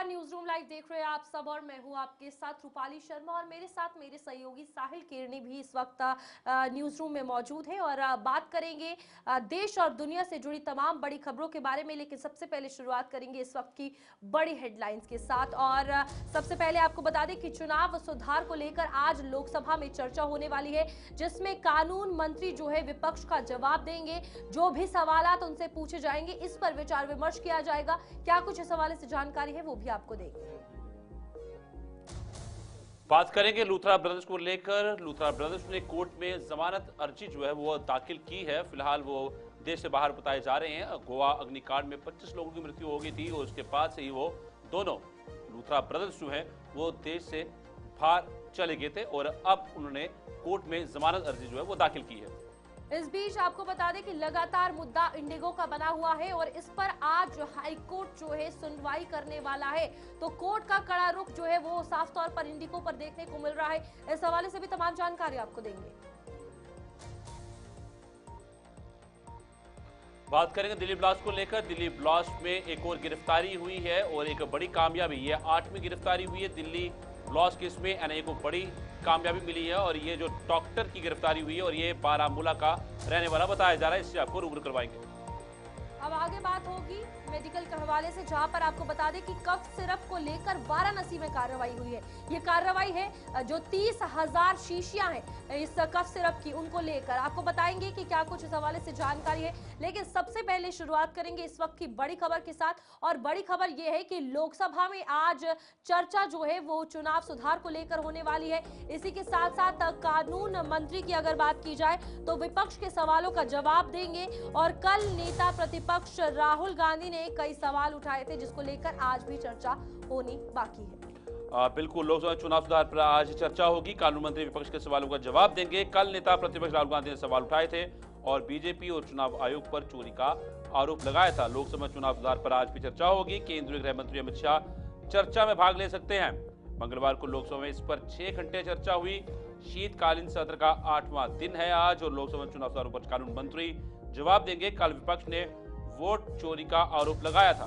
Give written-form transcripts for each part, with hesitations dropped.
नमस्कार, news room live देख रहे हैं आप सब और मैं हूं आपके साथ रूपाली शर्मा और मेरे साथ मेरे सहयोगी साहिल केरनी भी इस वक्त न्यूज रूम में मौजूद है और बात करेंगे देश और दुनिया से जुड़ी तमाम बड़ी खबरों के बारे में। लेकिन सबसे पहले शुरुआत करेंगे इस वक्त की बड़ी हेडलाइंस के साथ और सबसे पहले आपको बता दें कि चुनाव सुधार को लेकर आज लोकसभा में चर्चा होने वाली है, जिसमें कानून मंत्री जो है विपक्ष का जवाब देंगे। जो भी सवालात उनसे पूछे जाएंगे इस पर विचार विमर्श किया जाएगा। क्या कुछ इस हवाले से जानकारी है वो भी आपको देंगे। बात करेंगे लूथरा ब्रदर्स को लेकर। लूथरा ब्रदर्स ने कोर्ट में जमानत अर्जी जो है वो दाखिल की है। फिलहाल वो देश से बाहर बताए जा रहे हैं। गोवा अग्निकांड में 25 लोगों की मृत्यु हो गई थी और उसके बाद से ही वो दोनों लूथरा ब्रदर्स जो है वो देश से बाहर चले गए थे और अब उन्होंने कोर्ट में जमानत अर्जी जो है वो दाखिल की है। इस बीच आपको बता दें कि लगातार मुद्दा इंडिगो का बना हुआ है और इस पर आज हाईकोर्ट जो है सुनवाई करने वाला है। तो कोर्ट का कड़ा रुख जो है वो साफ तौर पर इंडिगो पर देखने को मिल रहा है। इस हवाले से भी तमाम जानकारी आपको देंगे। बात करेंगे दिल्ली ब्लास्ट को लेकर। दिल्ली ब्लास्ट में एक और गिरफ्तारी हुई है और एक बड़ी कामयाबी, ये 8वीं गिरफ्तारी हुई है दिल्ली ब्लास्ट केस में। एनआईए को बड़ी कामयाबी मिली है और ये जो डॉक्टर की गिरफ्तारी हुई है और ये बारामूला का रहने वाला बताया जा रहा है। इससे आपको रूबरू करवाएंगे। अब आगे बात होगी मेडिकल के हवाले से, जहां पर आपको बता दें कि कफ सिरप को लेकर वाराणसी में कार्रवाई हुई है। ये कार्रवाई है जो 30,000 शीशियां हैं इस कफ सिरप की, उनको लेकर आपको बताएंगे कि क्या कुछ इस हवाले से जानकारी है। लेकिन सबसे पहले शुरुआत करेंगे इस वक्त की बड़ी खबर के साथ और बड़ी खबर यह है कि लोकसभा में आज चर्चा जो है वो चुनाव सुधार को लेकर होने वाली है। इसी के साथ साथ कानून मंत्री की अगर बात की जाए तो विपक्ष के सवालों का जवाब देंगे और कल नेता प्रतिपक्ष राहुल गांधी ने कई सवाल उठाए थे जिसको लेकर आज भी चर्चा होनी बाकी है। बिल्कुल, लोकसभा चुनाव सुधार पर आज चर्चा होगी। कानून मंत्री विपक्ष के सवालों का जवाब देंगे। कल नेता प्रतिपक्ष राहुल गांधी ने सवाल उठाए थे और बीजेपी और चुनाव आयोग पर चोरी का आरोप लगाया था। लोकसभा चुनाव सुधार पर आज भी चर्चा होगी। केंद्रीय गृह मंत्री अमित शाह चर्चा में भाग ले सकते हैं। मंगलवार को लोकसभा में इस पर 6 घंटे चर्चा हुई। शीतकालीन सत्र का 8वां दिन है आज और लोकसभा चुनाव सुधारों पर कानून मंत्री जवाब देंगे। कल विपक्ष ने वोट चोरी का आरोप लगाया था।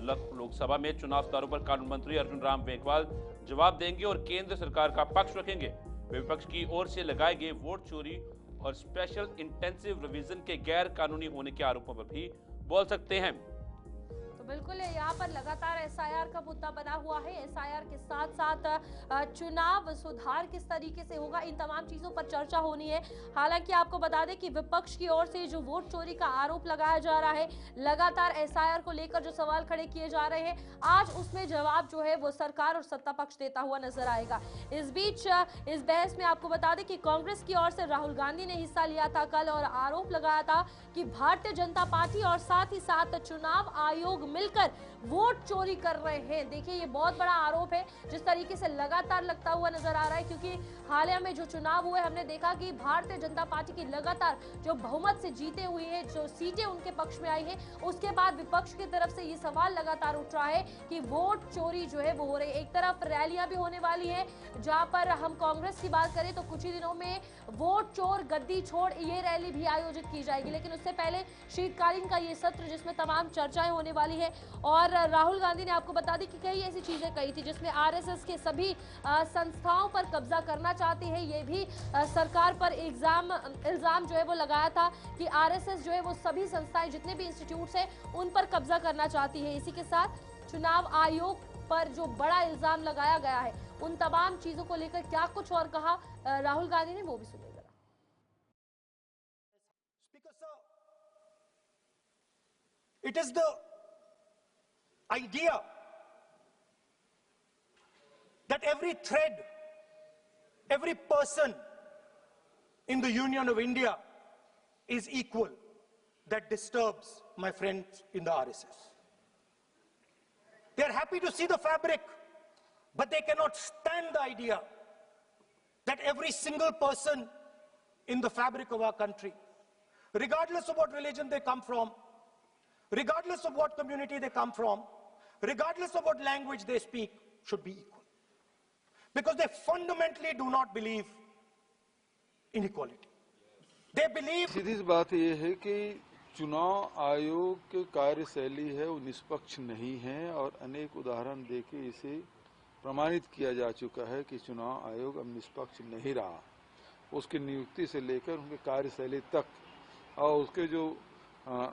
लोकसभा में चुनाव सुधारों पर कानून मंत्री अर्जुन राम मेघवाल जवाब देंगे और केंद्र सरकार का पक्ष रखेंगे। वे विपक्ष की ओर से लगाए गए वोट चोरी और स्पेशल इंटेंसिव रिवीजन के गैर कानूनी होने के आरोपों पर भी बोल सकते हैं। बिल्कुल यहाँ पर लगातार एसआईआर का मुद्दा बना हुआ है। एसआईआर के साथ साथ चुनाव सुधार किस तरीके से होगा, इन तमाम चीजों पर चर्चा होनी है। हालांकि आपको बता दें कि विपक्ष की ओर से जो वोट चोरी का आरोप लगाया जा रहा है, लगातार एसआईआर को लेकर जो सवाल खड़े किए जा रहे हैं, आज उसमें जवाब जो है वो सरकार और सत्ता पक्ष देता हुआ नजर आएगा। इस बीच इस बहस में आपको बता दें कि कांग्रेस की ओर से राहुल गांधी ने हिस्सा लिया था कल और आरोप लगाया था कि भारतीय जनता पार्टी और साथ ही साथ चुनाव आयोग मिलकर वोट चोरी कर रहे हैं। देखिए ये बहुत बड़ा आरोप है जिस तरीके से लगातार लगता हुआ नजर आ रहा है, क्योंकि हालिया में जो चुनाव हुए हमने देखा कि भारतीय जनता पार्टी की लगातार जो बहुमत से जीते हुए हैं, जो सीटें उनके पक्ष में आई हैं, उसके बाद विपक्ष की तरफ से ये सवाल लगातार उठ रहा है कि वोट चोरी जो है वो हो रही है। एक तरफ रैलियां भी होने वाली है, जहां पर हम कांग्रेस की बात करें तो कुछ ही दिनों में वोट चोर गद्दी छोड़ ये रैली भी आयोजित की जाएगी। लेकिन उससे पहले शीतकालीन का ये सत्र जिसमें तमाम चर्चाएं होने वाली है और राहुल गांधी ने आपको बता दी कि कई ऐसी चीजें कही थी जिसमें आरएसएस के सभी संस्थाओं पर कब्जा करना चाहती है। ये भी सरकार पर इल्जाम जो है वो लगाया था कि आरएसएस जो है वो सभी संस्थाएं जितने भी इंस्टीट्यूट्स हैं उन पर कब्जा करना चाहती है। इसी के साथ चुनाव आयोग पर जो बड़ा इल्जाम लगाया गया है, उन तमाम चीजों को लेकर क्या कुछ और कहा राहुल गांधी ने, वो भी सुनिए जरा। It is the idea that every thread, every person in the Union of India is equal that disturbs my friends in the RSS. They are happy to see the fabric, but they cannot stand the idea that every single person in the fabric of our country, regardless of what religion they come from, regardless of what community they come from, regardless of what language they speak, should be equal. Because they fundamentally do not believe in equality. They believe... सीधी सी बात यह है कि चुनाव आयोग की कार्यशैली है वो निष्पक्ष नहीं है और अनेक उदाहरण देके इसे प्रमाणित किया जा चुका है कि चुनाव आयोग अब निष्पक्ष नहीं रहा। उसकी नियुक्ति से लेकर उनके कार्यशैली तक और उसके जो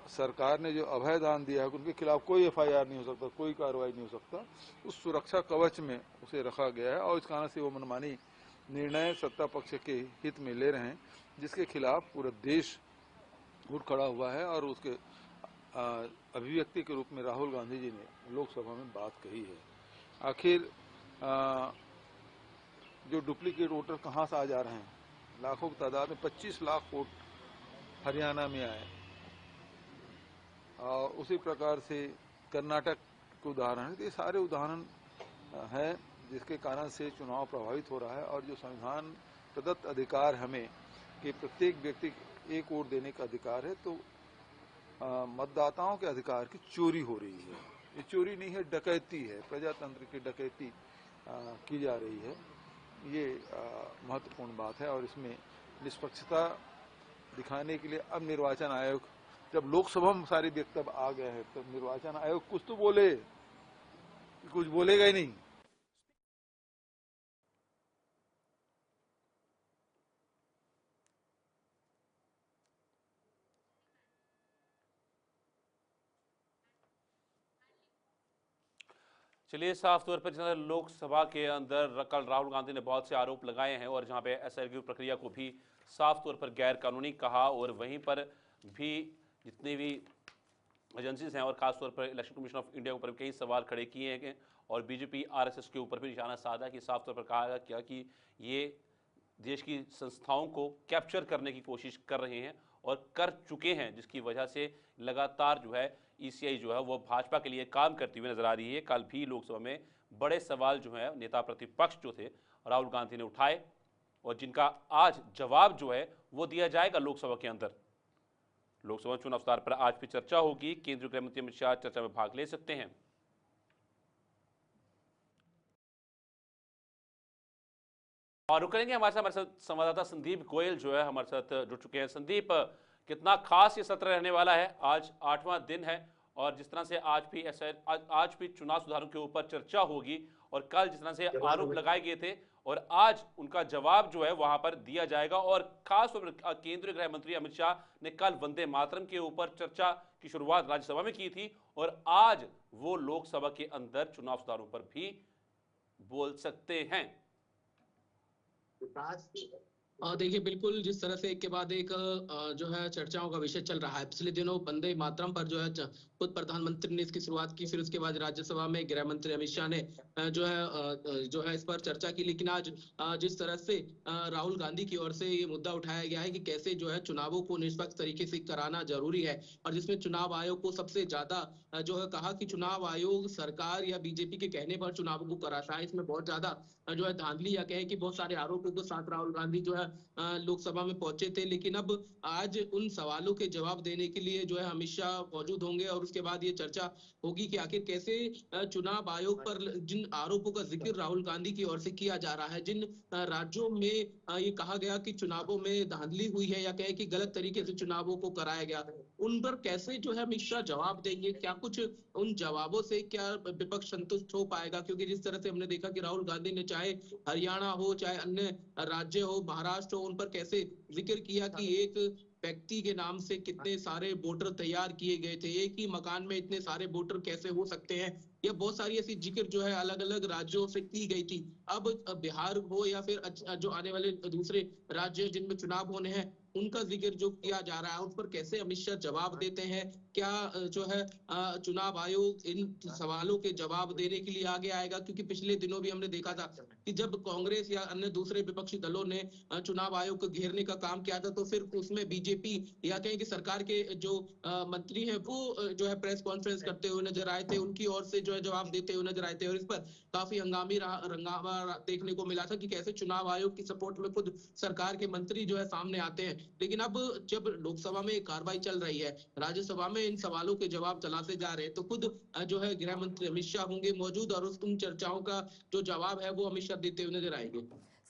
सरकार ने जो अभय दान दिया है उनके खिलाफ कोई एफआईआर नहीं हो सकता, कोई कार्रवाई नहीं हो सकता, उस सुरक्षा कवच में उसे रखा गया है और इस कारण से वो मनमानी निर्णय सत्ता पक्ष के हित में ले रहे हैं, जिसके खिलाफ पूरा देश उठ खड़ा हुआ है। और उसके अभिव्यक्ति के रूप में राहुल गांधी जी ने लोकसभा में बात कही है। आखिर जो डुप्लीकेट वोटर कहाँ से आ जा रहे हैं, लाखों की तादाद में 25 लाख वोट हरियाणा में आए और उसी प्रकार से कर्नाटक के उदाहरण है। ये सारे उदाहरण हैं जिसके कारण से चुनाव प्रभावित हो रहा है। और जो संविधान प्रदत्त अधिकार हमें कि प्रत्येक व्यक्ति एक वोट देने का अधिकार है, तो मतदाताओं के अधिकार की चोरी हो रही है। ये चोरी नहीं है, डकैती है, प्रजातंत्र की डकैती की जा रही है। ये महत्वपूर्ण बात है और इसमें निष्पक्षता दिखाने के लिए अब निर्वाचन आयोग, जब लोकसभा में सारे वक्तव्य आ गए हैं, तब निर्वाचन आयोग कुछ तो बोले, कुछ बोलेगा ही नहीं। चलिए, साफ तौर पर जिस लोकसभा के अंदर कल राहुल गांधी ने बहुत से आरोप लगाए हैं और जहां पे एसआईआर प्रक्रिया को भी साफ तौर पर गैर कानूनी कहा और वहीं पर भी जितनी भी एजेंसीज हैं और खासतौर पर इलेक्शन कमीशन ऑफ इंडिया के ऊपर कई सवाल खड़े किए हैं और बीजेपी आरएसएस के ऊपर भी निशाना साधा कि साफ तौर पर कहा गया कि ये देश की संस्थाओं को कैप्चर करने की कोशिश कर रहे हैं और कर चुके हैं, जिसकी वजह से लगातार जो है ईसीआई जो है वो भाजपा के लिए काम करती हुई नजर आ रही है। कल भी लोकसभा में बड़े सवाल जो है नेता प्रतिपक्ष जो थे राहुल गांधी ने उठाए और जिनका आज जवाब जो है वो दिया जाएगा लोकसभा के अंदर। लोकसभा चुनाव विस्तार पर आज भी चर्चा होगी। केंद्रीय गृह मंत्री अमित शाह चर्चा में भाग ले सकते हैं। और रुक करेंगे हमारे साथ संवाददाता संदीप गोयल जो है हमारे साथ जुड़ चुके हैं। संदीप, कितना खास ये सत्र रहने वाला है? आज 8वां दिन है और जिस तरह से आज भी चुनाव सुधारों के ऊपर चर्चा होगी और कल जिस तरह से आरोप लगाए गए थे और आज उनका जवाब जो है वहां पर दिया जाएगा। और खास तौर पर केंद्रीय गृह मंत्री अमित शाह ने कल वंदे मातरम के ऊपर चर्चा की शुरुआत राज्यसभा में की थी और आज वो लोकसभा के अंदर चुनाव सुधारों पर भी बोल सकते हैं। देखिए, बिल्कुल जिस तरह से एक के बाद एक जो है चर्चाओं का विषय चल रहा है। पिछले दिनों वंदे मातरम पर जो है खुद प्रधानमंत्री ने इसकी शुरुआत की, फिर उसके बाद राज्यसभा में गृह मंत्री अमित शाह ने जो है इस पर चर्चा की। लेकिन आज जिस तरह से राहुल गांधी की ओर से ये मुद्दा उठाया गया है कि कैसे जो है चुनावों को निष्पक्ष तरीके से कराना जरूरी है और जिसमें चुनाव आयोग को सबसे ज्यादा जो है कहा कि चुनाव आयोग सरकार या बीजेपी के कहने पर चुनावों को कराता है। इसमें बहुत ज्यादा जो है धांधली या कहें कि बहुत सारे आरोपों के साथ राहुल गांधी जो है लोकसभा में पहुंचे थे। लेकिन अब आज उन सवालों के जवाब देने के लिए जो है अमित शाह मौजूद होंगे और उसके बाद ये चर्चा होगी कि आखिर कैसे चुनाव आयोग पर जिन आरोपों का जिक्र राहुल गांधी की ओर से किया जा रहा है, जिन राज्यों में ये कहा गया कि चुनावों में धांधली हुई है या कहे कि गलत तरीके से चुनावों को कराया गया, उन पर कैसे जो है अमित शाह जवाब देंगे? क्या कुछ उन जवाबों से क्या विपक्ष संतुष्ट हो पाएगा? क्योंकि जिस तरह से हमने देखा कि राहुल गांधी ने चाहे हरियाणा हो चाहे अन्य राज्य हो, महाराष्ट्र हो, उन पर कैसे जिक्र किया कि एक व्यक्ति के नाम से कितने सारे वोटर तैयार किए गए थे, एक ही मकान में इतने सारे वोटर कैसे हो सकते हैं। ये बहुत सारी ऐसी जिक्र जो है अलग अलग राज्यों से की गई थी। अब बिहार हो या फिर जो आने वाले दूसरे राज्य जिनमें चुनाव होने हैं, उनका जिक्र जो किया जा रहा है उस पर कैसे अमित शाह जवाब देते हैं? क्या जो है चुनाव आयोग इन सवालों के जवाब देने के लिए आगे आएगा? क्योंकि पिछले दिनों भी हमने देखा था कि जब कांग्रेस या अन्य दूसरे विपक्षी दलों ने चुनाव आयोग को घेरने का काम किया था, तो फिर उसमें बीजेपी या कहें कि सरकार के जो मंत्री हैं वो जो है प्रेस कॉन्फ्रेंस करते हुए नजर आए थे, उनकी ओर से जो है जवाब देते हुए नजर आए थे और इस पर काफी हंगामा देखने को मिला था कि कैसे चुनाव आयोग की सपोर्ट में खुद सरकार के मंत्री जो है सामने आते हैं। लेकिन अब जब लोकसभा में कार्रवाई चल रही है, राज्यसभा में इन सवालों के जवाब तलाशे जा रहे हैं, तो खुद जो है गृह मंत्री अमित शाह होंगे मौजूद और उन चर्चाओं का जो जवाब है वो अमित शाह देते हुए नजर आएंगे।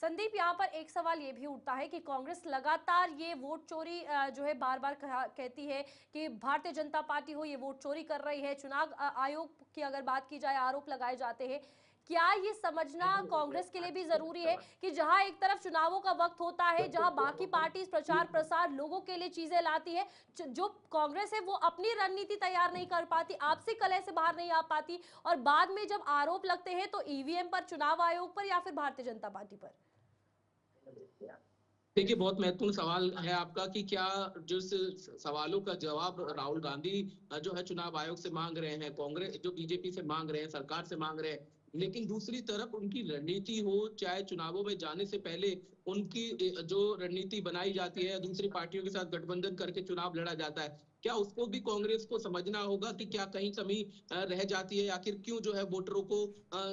संदीप, यहाँ पर एक सवाल ये भी उठता है कि कांग्रेस लगातार ये वोट चोरी जो है बार बार कहती है कि भारतीय जनता पार्टी हो ये वोट चोरी कर रही है। चुनाव आयोग की अगर बात की जाए, आरोप लगाए जाते हैं। क्या ये समझना कांग्रेस के लिए भी जरूरी है कि जहां एक तरफ चुनावों का वक्त होता है, जहां बाकी पार्टी प्रचार प्रसार लोगों के लिए चीजें लाती है, जो कांग्रेस है वो अपनी रणनीति तैयार नहीं कर पाती, आपसी कलह से बाहर नहीं आ पाती, और बाद में जब आरोप लगते हैं तो ईवीएम पर, चुनाव आयोग पर या फिर भारतीय जनता पार्टी पर? देखिए, बहुत महत्वपूर्ण सवाल है आपका कि क्या जिस सवालों का जवाब राहुल गांधी जो है चुनाव आयोग से मांग रहे हैं, कांग्रेस जो बीजेपी से मांग रहे हैं, सरकार से मांग रहे हैं, लेकिन दूसरी तरफ उनकी रणनीति हो, चाहे चुनावों में जाने से पहले उनकी जो रणनीति बनाई जाती है, दूसरी पार्टियों के साथ गठबंधन करके चुनाव लड़ा जाता है, क्या उसको भी कांग्रेस को समझना होगा कि क्या कहीं कमी रह जाती है? आखिर क्यों जो है वोटरों को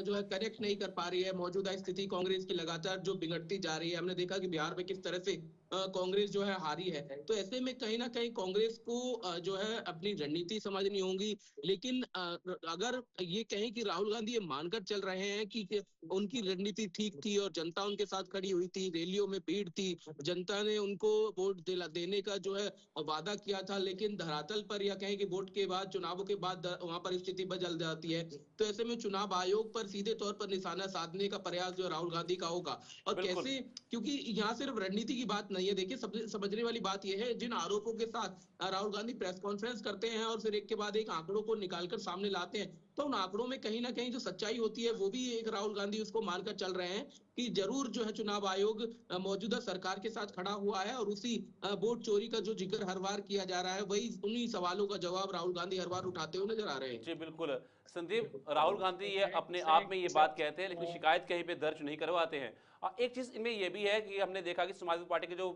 जो है कनेक्ट नहीं कर पा रही है? मौजूदा स्थिति कांग्रेस की लगातार जो बिगड़ती जा रही है, हमने देखा कि बिहार में किस तरह से कांग्रेस जो है हारी है। तो ऐसे में कहीं ना कहीं कांग्रेस को जो है अपनी रणनीति समझनी होगी। लेकिन अगर ये कहें कि राहुल गांधी ये मानकर चल रहे हैं कि उनकी रणनीति ठीक थी और जनता उनके साथ खड़ी हुई थी, रैलियों में भीड़ थी, जनता ने उनको वोट देने का जो है वादा किया था, लेकिन धरातल पर या कहें कि वोट के बाद, चुनावों के बाद वहां पर स्थिति बदल जाती है, तो ऐसे में चुनाव आयोग पर सीधे तौर पर निशाना साधने का प्रयास जो राहुल गांधी का होगा। और कैसे, क्योंकि यहाँ सिर्फ रणनीति की बात नहीं है। देखिए, समझने वाली बात यह है, जिन आरोपों के साथ राहुल गांधी प्रेस कॉन्फ्रेंस करते हैं और फिर एक के बाद एक आंकड़ों को निकालकर सामने लाते हैं, तो उन आंकड़ों में कहीं ना कहीं जो सच्चाई होती है वो भी एक राहुल गांधी उसको मानकर चल रहे हैं कि जरूर जो है चुनाव आयोग मौजूदा सरकार के साथ खड़ा हुआ है, और उसी वोट चोरी का जो जिक्र हर बार किया जा रहा है, वही उन्हीं सवालों का जवाब राहुल गांधी हर बार उठाते हुए नजर आ रहे हैं। जी बिल्कुल संदीप, राहुल गांधी ये अपने आप में ये बात कहते हैं, लेकिन शिकायत कहीं पे दर्ज नहीं करवाते हैं। एक चीज इनमें ये भी है कि हमने देखा कि समाजवादी पार्टी के जो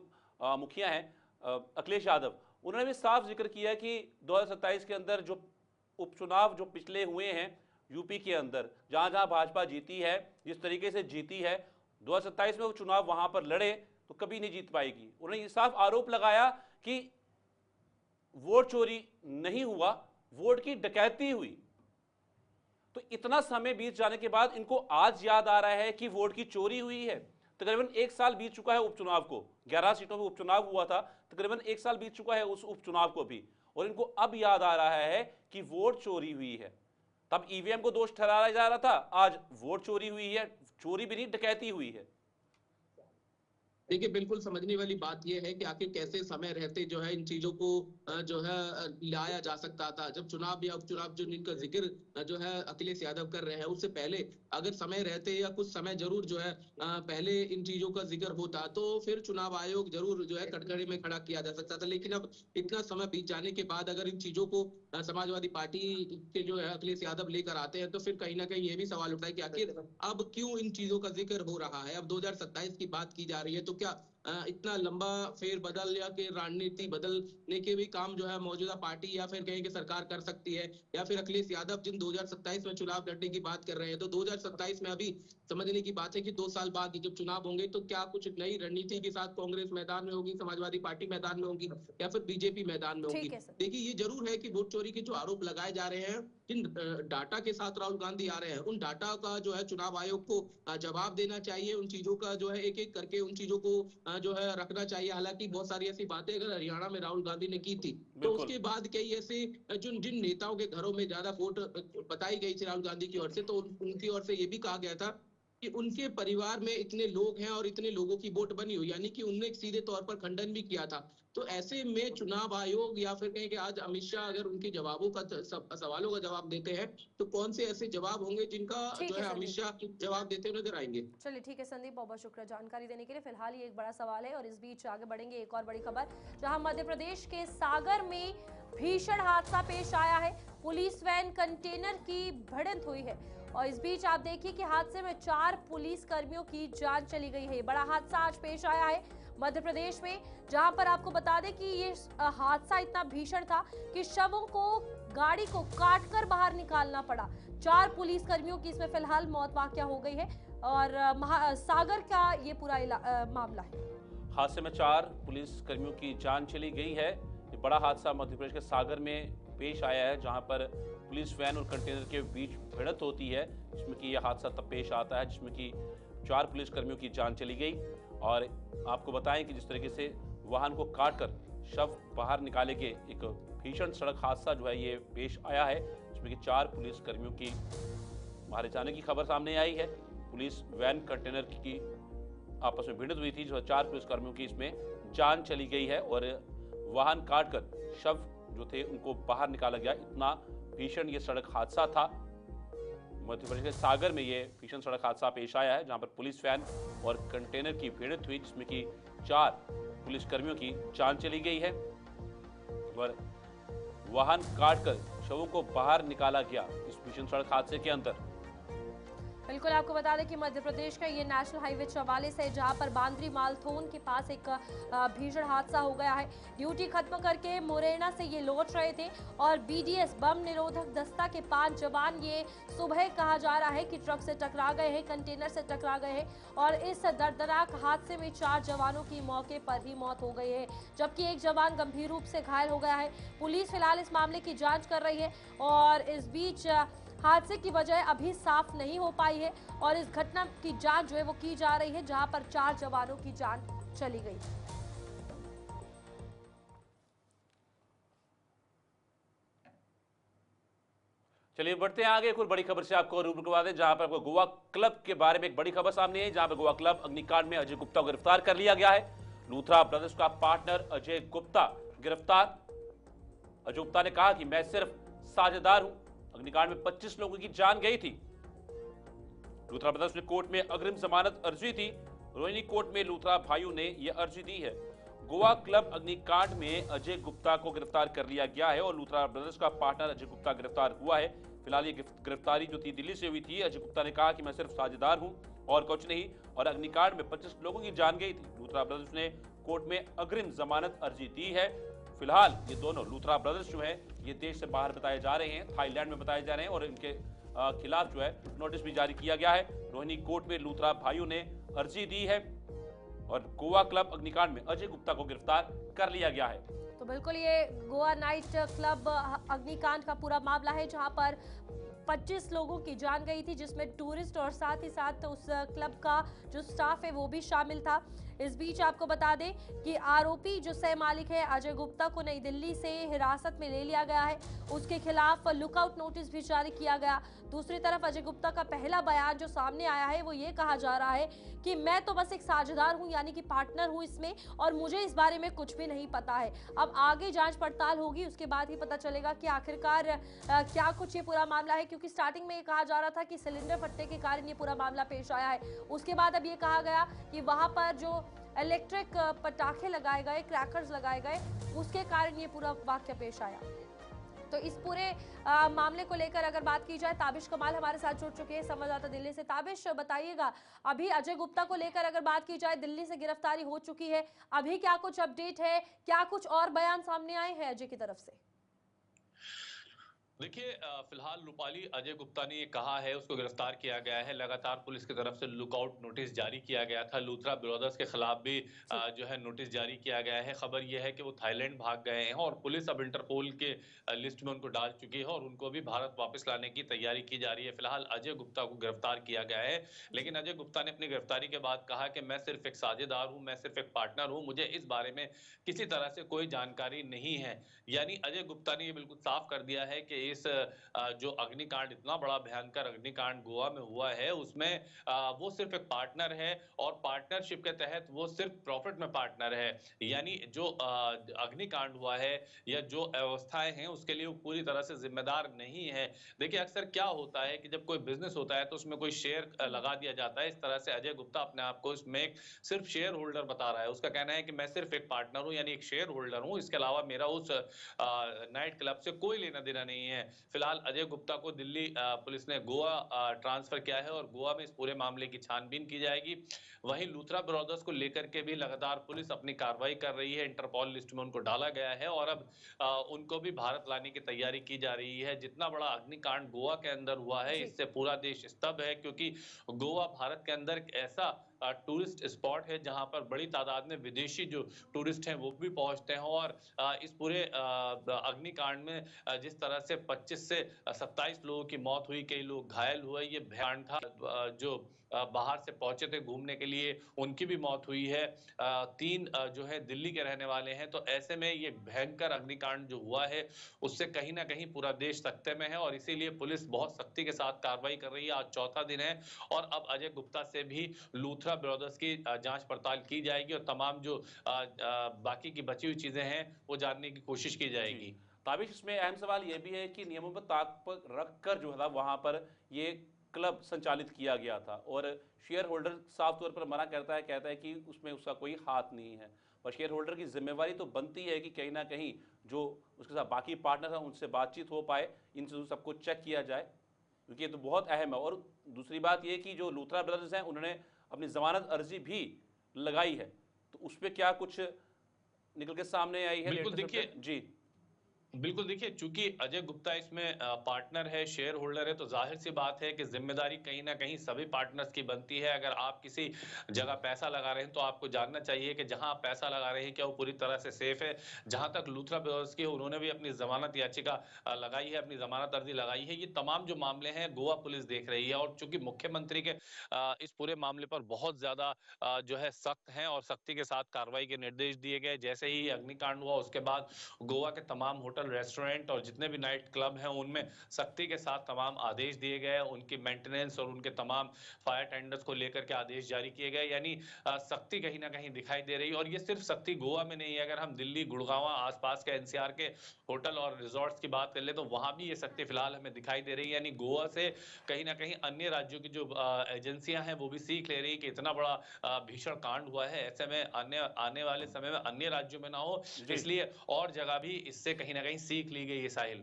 मुखिया हैं अखिलेश यादव, उन्होंने भी साफ जिक्र किया है कि 2027 के अंदर जो उपचुनाव जो पिछले हुए हैं यूपी के अंदर, जहां जहां भाजपा जीती है, जिस तरीके से जीती है, 2027 में वो चुनाव वहां पर लड़े तो कभी नहीं जीत पाएगी। उन्होंने ये साफ आरोप लगाया कि वोट चोरी नहीं हुआ, वोट की डकैती हुई। तो इतना समय बीत जाने के बाद इनको आज याद आ रहा है कि वोट की चोरी हुई है। तकरीबन 1 साल बीत चुका है उपचुनाव को, 11 सीटों में उपचुनाव हुआ था, तकरीबन 1 साल बीत चुका है उस उपचुनाव को भी, और इनको अब याद आ रहा है कि वोट चोरी हुई है। तब ईवीएम को दोष ठहराया जा रहा था, आज वोट चोरी हुई है, चोरी भी नहीं डकैती हुई है। देखिए, बिल्कुल समझने वाली बात यह है कि आखिर कैसे समय रहते जो है इन चीजों को जो है लाया जा सकता था। जब चुनाव या उपचुनाव जो इनका जिक्र जो है अखिलेश यादव कर रहे हैं, उससे पहले अगर समय रहते या कुछ समय जरूर जो है पहले इन चीजों का जिक्र होता, तो फिर चुनाव आयोग जरूर जो है कटघरे में खड़ा किया जा सकता था। लेकिन अब इतना समय बीत जाने के बाद अगर इन चीजों को समाजवादी पार्टी के जो है अखिलेश यादव लेकर आते हैं, तो फिर कहीं ना कहीं ये भी सवाल उठता है कि आखिर अब क्यों इन चीजों का जिक्र हो रहा है। अब 2027 की बात की जा रही है, तो क्या इतना लंबा फेर बदल या कि रणनीति बदलने के भी काम जो है मौजूदा पार्टी या फिर कहीं की सरकार कर सकती है, या फिर अखिलेश यादव जिन 2027 में चुनाव लड़ने की बात कर रहे हैं, तो 2027 में अभी समझने की बात है कि 2 साल बाद जब चुनाव होंगे, तो क्या कुछ नई रणनीति के साथ कांग्रेस मैदान में होगी, समाजवादी पार्टी मैदान में होगी, या फिर बीजेपी मैदान में होगी। देखिए, ये जरूर है कि वोट चोरी के जो आरोप लगाए जा रहे हैं, जिन डाटा के साथ राहुल गांधी आ रहे हैं, उन डाटा का जो है चुनाव आयोग को जवाब देना चाहिए। उन चीजों का जो है एक एक करके उन चीजों को जो है रखना चाहिए। हालांकि बहुत सारी ऐसी बातें अगर हरियाणा में राहुल गांधी ने की थी, तो उसके बाद कई ऐसे जिन नेताओं के घरों में ज्यादा वोट बताई गई थी राहुल गांधी की ओर से, तो उनकी ओर से ये भी कहा गया था कि उनके परिवार में इतने लोग हैं और इतने लोगों की वोट बनी हुई, यानी कि उन्होंने सीधे तौर पर खंडन भी किया था। तो ऐसे में चुनाव आयोग या फिर कहें कि आज अमित शाह अगर उनके जवाबों का सवालों का जवाब देते हैं, तो कौन से ऐसे जवाब होंगे जिनका जो है अमित शाह जवाब देते हुए नजर आएंगे। चलिए ठीक है संदीप, बहुत बहुत शुक्रिया जानकारी देने के लिए। फिलहाल ये एक बड़ा सवाल है और इस बीच आगे बढ़ेंगे एक और बड़ी खबर, जहां मध्य प्रदेश के सागर में भीषण हादसा पेश आया है। पुलिस वैन कंटेनर की भिड़ंत हुई है और इस बीच आप देखिए कि हादसे में 4 पुलिस कर्मियों की जान चली गई है। बड़ा हादसा आज पेश आया है मध्य प्रदेश में, जहां पर आपको बता दें कि ये हादसा इतना भीषण था कि शवों को, गाड़ी को काटकर बाहर निकालना पड़ा। 4 पुलिस कर्मियों की इसमें फिलहाल मौत वाक़या हो गई है और सागर का ये पूरा मामला है। हादसे में 4 पुलिस कर्मियों की जान चली गई है। ये बड़ा हादसा मध्य प्रदेश के सागर में पेश आया है, जहां पर पुलिस वैन और कंटेनर के बीच भिड़ंत होती है, जिसमें कि यह हादसा तब पेश आता है जिसमें कि 4 पुलिसकर्मियों की जान चली गई। और आपको बताएं कि जिस तरीके से वाहन को काटकर शव बाहर निकाले गए, एक भीषण सड़क हादसा जो है ये पेश आया है, जिसमें कि 4 पुलिसकर्मियों की मारे जाने की खबर सामने आई है। पुलिस वैन कंटेनर की आपस में भिड़ंत हुई थी, जो 4 पुलिसकर्मियों की इसमें जान चली गई है और वाहन काटकर शव जो थे उनको बाहर निकाला गया। इतना भीषण ये सड़क हादसा था। मध्य प्रदेश के सागर में ये भीषण सड़क हादसा पेश आया है, जहां पर पुलिस वैन और कंटेनर की भिड़ंत हुई, जिसमें कि 4 पुलिसकर्मियों की जान चली गई है और वाहन काटकर शवों को बाहर निकाला गया इस भीषण सड़क हादसे के अंदर। बिल्कुल आपको बता दें कि मध्य प्रदेश का ये नेशनल हाईवे 44 है, जहां पर बांद्री मालथोन के पास एक भीषण हादसा हो गया है। ड्यूटी खत्म करके मुरैना से ये लौट रहे थे और बीडीएस बम निरोधक दस्ता के 5 जवान ये सुबह कहा जा रहा है कि ट्रक से टकरा गए हैं, कंटेनर से टकरा गए हैं और इस दर्दनाक हादसे में 4 जवानों की मौके पर ही मौत हो गई है, जबकि एक जवान गंभीर रूप से घायल हो गया है। पुलिस फिलहाल इस मामले की जाँच कर रही है और इस बीच हादसे की वजह अभी साफ नहीं हो पाई है और इस घटना की जांच जो है वो की जा रही है, जहां पर 4 जवानों की जान चली गई। चलिए बढ़ते हैं आगे। एक और बड़ी खबर से आपको रूबरू करवा दें, जहां पर आपको गोवा क्लब के बारे में एक बड़ी खबर सामने आई, जहां पर गोवा क्लब अग्निकांड में अजय गुप्ता को गिरफ्तार कर लिया गया है। लूथरा ब्रदर्स का पार्टनर अजय गुप्ता गिरफ्तार। अजय गुप्ता ने कहा कि मैं सिर्फ साझेदार हूं। अग्निकांड में 25 लोगों की जान गई थी। लूथरा ब्रदर्स ने कोर्ट में अग्रिम जमानत अर्जी थी। रोहिणी कोर्ट में लूथरा भाइयों ने यह अर्जी दी है। गोवा क्लब अग्निकांड में अजय गुप्ता को गिरफ्तार कर लिया गया है और लूथरा ब्रदर्स का पार्टनर अजय गुप्ता गिरफ्तार हुआ है। फिलहाल ये गिरफ्तारी जो थी दिल्ली से हुई थी। अजय गुप्ता ने कहा कि मैं सिर्फ साझेदार हूं और कुछ नहीं, और अग्निकांड में 25 लोगों की जान गई थी। लूथरा ब्रदर्स ने कोर्ट में अग्रिम जमानत अर्जी दी है। फिलहाल ये दोनों लूथरा ब्रदर्स जो है ये देश से बाहर बताए जा रहे हैं, थाईलैंड में बताए जा रहे हैं और इनके खिलाफ जो है नोटिस भी जारी किया गया है। रोहिणी कोर्ट में लूथरा भाइयों ने अर्जी दी है और गोवा क्लब अग्निकांड में अजय गुप्ता को गिरफ्तार कर लिया गया है। तो बिल्कुल ये गोवा नाइट क्लब अग्निकांड का पूरा मामला है, जहां पर 25 लोगों की जान गई थी, जिसमें टूरिस्ट और साथ ही साथ उस क्लब का जो स्टाफ है वो भी शामिल था। इस बीच आपको बता दें कि आरोपी जो सह मालिक है अजय गुप्ता को नई दिल्ली से हिरासत में ले लिया गया है। उसके खिलाफ लुकआउट नोटिस भी जारी किया गया। दूसरी तरफ अजय गुप्ता का पहला बयान जो सामने आया है वो ये कहा जा रहा है कि मैं तो बस एक साझेदार हूं, यानी कि पार्टनर हूं इसमें, और मुझे इस बारे में कुछ भी नहीं पता है। अब आगे जांच पड़ताल होगी, उसके बाद ही पता चलेगा कि आखिरकार क्या कुछ ये पूरा मामला है, क्योंकि स्टार्टिंग में ये कहा जा रहा था कि सिलेंडर फटने के कारण ये पूरा मामला पेश आया है। उसके बाद अब ये कहा गया कि वहां पर जो इलेक्ट्रिक पटाखे लगाए गए, क्रैकर्स लगाए गए, उसके कारण ये पूरा वाक्य पेश आया। तो इस पूरे मामले को लेकर अगर बात की जाए, ताबिश कमाल हमारे साथ जुड़ चुके हैं संवाददाता दिल्ली से। ताबिश बताइएगा, अभी अजय गुप्ता को लेकर अगर बात की जाए, दिल्ली से गिरफ्तारी हो चुकी है, अभी क्या कुछ अपडेट है, क्या कुछ और बयान सामने आए हैं अजय की तरफ से? देखिए, फिलहाल रूपाली अजय गुप्ता ने ये कहा है, उसको गिरफ्तार किया गया है। लगातार पुलिस की तरफ से लुकआउट नोटिस जारी किया गया था। लूथरा ब्रदर्स के खिलाफ भी जो है नोटिस जारी किया गया है। खबर यह है कि वो थाईलैंड भाग गए हैं और पुलिस अब इंटरपोल के लिस्ट में उनको डाल चुकी है और उनको भी भारत वापस लाने की तैयारी की जा रही है। फिलहाल अजय गुप्ता को गिरफ्तार किया गया है, लेकिन अजय गुप्ता ने अपनी गिरफ्तारी के बाद कहा कि मैं सिर्फ एक साझेदार हूं, मैं सिर्फ एक पार्टनर हूं, मुझे इस बारे में किसी तरह से कोई जानकारी नहीं है। यानी अजय गुप्ता ने ये बिल्कुल साफ कर दिया है कि इस जो अग्निकांड, इतना बड़ा भयंकर अग्निकांड गोवा में हुआ है, उसमें वो सिर्फ एक पार्टनर है और पार्टनरशिप के तहत वो सिर्फ प्रॉफिट में पार्टनर है। यानी जो अग्निकांड हुआ है या जो अवस्थाएं हैं उसके लिए वो पूरी तरह से जिम्मेदार नहीं है। देखिए, अक्सर क्या होता है कि जब कोई बिजनेस होता है तो उसमें कोई शेयर लगा दिया जाता है। इस तरह से अजय गुप्ता अपने आप को इसमें एक सिर्फ शेयर होल्डर बता रहा है। उसका कहना है कि मैं सिर्फ एक पार्टनर हूं, यानी एक शेयर होल्डर हूं, इसके अलावा मेरा उस नाइट क्लब से कोई लेना देना नहीं है। फिलहाल अजय गुप्ता को दिल्ली पुलिस ने गोवा ट्रांसफर किया है और गोवा में इस पूरे मामले की छानबीन की जाएगी। वहीं लूथरा ब्रदर्स को लेकर के भी लगातार पुलिस अपनी कार्रवाई कर रही है। इंटरपोल लिस्ट में उनको डाला गया है और अब उनको भी भारत लाने की तैयारी की जा रही है। जितना बड़ा अग्निकांड गोवा के अंदर हुआ है, इससे पूरा देश स्तब्ध है, क्योंकि गोवा भारत के अंदर एक ऐसा टूरिस्ट स्पॉट है जहां पर बड़ी तादाद में विदेशी जो टूरिस्ट हैं वो भी पहुंचते हैं। और इस पूरे अग्निकांड में जिस तरह से 25 से 27 लोगों की मौत हुई, कई लोग घायल हुए, ये भयानक था। जो बाहर से पहुंचे थे घूमने के लिए, उनकी भी मौत हुई है। 3 जो है दिल्ली के रहने वाले हैं। तो ऐसे में ये भयंकर अग्निकांड जो हुआ है, उससे कहीं न कहीं पूरा देश सकते में है और इसीलिए पुलिस बहुत सख्ती के साथ कार्रवाई कर रही है। आज चौथा दिन है और अब अजय गुप्ता से भी लूथरा ब्रदर्स की जाँच पड़ताल की जाएगी और तमाम जो बाकी की बची हुई चीज़ें हैं, वो जानने की कोशिश की जी जाएगी। ताबिश, इसमें अहम सवाल ये भी है कि नियमों पर ताक पर रख कर जो है ना वहाँ पर ये क्लब संचालित किया गया था और शेयर होल्डर साफ तौर पर मना कहता है कि उसमें उसका कोई हाथ नहीं है। और शेयर होल्डर की जिम्मेवारी तो बनती है कि कहीं ना कहीं जो उसके साथ बाकी पार्टनर हैं उनसे बातचीत हो पाए, इन चीज़ों सबको चेक किया जाए, क्योंकि ये तो बहुत अहम है। और दूसरी बात ये कि जो लूथरा ब्रदर्स हैं उन्होंने अपनी जमानत अर्जी भी लगाई है, तो उस पर क्या कुछ निकल के सामने आई है बिल्कुल लेटेस्ट देखिए अपडेट? जी बिल्कुल देखिए, चूंकि अजय गुप्ता इसमें पार्टनर है, शेयर होल्डर है, तो जाहिर सी बात है कि जिम्मेदारी कहीं ना कहीं सभी पार्टनर्स की बनती है। अगर आप किसी जगह पैसा लगा रहे हैं तो आपको जानना चाहिए कि जहां आप पैसा लगा रहे हैं क्या वो पूरी तरह से सेफ है। जहां तक लूथरा ब्रदर्स की है, उन्होंने भी अपनी जमानत याचिका लगाई है, अपनी जमानत अर्जी लगाई है। ये तमाम जो मामले हैं गोवा पुलिस देख रही है और चूंकि मुख्यमंत्री के इस पूरे मामले पर बहुत ज्यादा जो है सख्त हैं और सख्ती के साथ कार्रवाई के निर्देश दिए गए। जैसे ही अग्निकांड हुआ उसके बाद गोवा के तमाम होटल, रेस्टोरेंट और जितने भी नाइट क्लब हैं उनमें सख्ती के साथ तमाम आदेश दिए गए। उनकी मेंटेनेंस और उनके तमाम फायर टेंडर्स को लेकर के आदेश जारी किए गए। यानी सख्ती कहीं ना कहीं दिखाई दे रही है। और ये सिर्फ सख्ती गोवा में नहीं है, अगर हम दिल्ली, गुड़गांव, आसपास के एनसीआर के होटल और रिजॉर्ट्स की बात कर ले तो वहां भी ये सख्ती फिलहाल हमें दिखाई दे रही है। यानी गोवा से कहीं ना कहीं अन्य राज्यों की जो एजेंसियां हैं वो भी सीख ले रही है कि इतना बड़ा भीषण कांड हुआ है, ऐसे में आने वाले समय में अन्य राज्यों में ना हो, जी इसलिए और जगह भी इससे कहीं ना कहीं सीख ली गई है। साहिल